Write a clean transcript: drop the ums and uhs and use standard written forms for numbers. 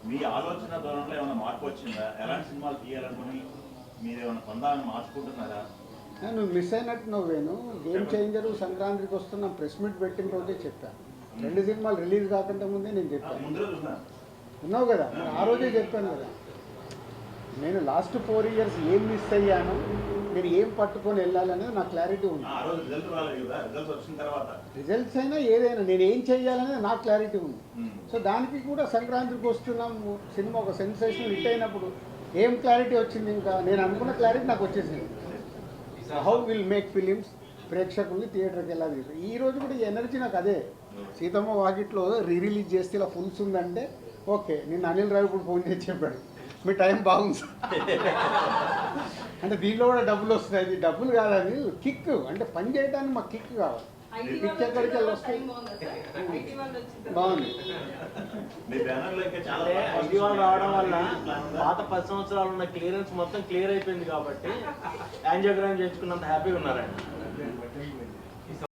మీ ఆలోచన ధోరణిలో ఏమైనా మార్పు వచ్చిందా? ఎలాంటి సినిమాలు తీయాలనుకుని మీరు ఏమైనా పొందాలని మార్చుకుంటున్నారా? నువ్వు మిస్ అయినట్టు నువ్వేను గేమ్ చేంజరు సంక్రాంతికి వస్తున్న ప్రెస్ మీట్ పెట్టిన రోజే చెప్పాను. 2 సినిమాలు రిలీజ్ కాకుండా ముందే నేను చెప్పాను. ముందు రోజు చూసినా ఉన్నావు కదా, నేను ఆ రోజే చెప్పాను కదా. నేను లాస్ట్ 4 years ఏం మిస్ అయ్యాను, మీరు ఏం పట్టుకొని వెళ్ళాలనేది నాకు క్లారిటీ ఉంది. ఆ రోజు రిజల్ట్ రాలేదు కదా, రిజల్ట్స్ వచ్చిన తర్వాత రిజల్ట్స్ అయినా ఏదైనా నేను ఏం చేయాలనేది నాకు క్లారిటీ ఉంది. ఉమ్. సో దానికి కూడా సంక్రాంతికి వస్తున్నాము సినిమా ఒక సెన్సేషన్ హిట్ అయినప్పుడు ఏం క్లారిటీ వచ్చింది? ఇంకా నేను అనుకున్న క్లారిటీ నాకు వచ్చేసింది. హౌ విల్ మేక్ ఫిలిమ్స్, ప్రేక్షకుల్ని థియేటర్కి ఎలా తీసు. ఈ రోజు కూడా ఈ ఎనర్జీ నాకు అదే. సీతమ్మ వాకిట్లో రిలీజ్ చేస్తే ఇలా ఫుల్స్ ఉందంటే ఓకే. నిన్న అనిల్ రావిపూడి ఫోన్ చేసి చెప్పాడు, మీ టైం బాగుంది సార్. అంటే దీనిలో కూడా డబ్బులు వస్తున్నాయి. ఇది డబ్బులు కాదని కిక్, అంటే పని చేయడానికి మాకు కిక్ కావాలి. కిక్ ఎక్కడికి వెళ్ళి వస్తాయి. బాగుంది. మీ బ్యానర్లో ఇంకా చాలా ఐటీ వాళ్ళు రావడం వల్ల పాత 10 సంవత్సరాలు ఉన్న క్లియరెన్స్ మొత్తం క్లియర్ అయిపోయింది కాబట్టి యాంజియోగ్రామ్ చేసుకున్నంత హ్యాపీగా ఉన్నారండి.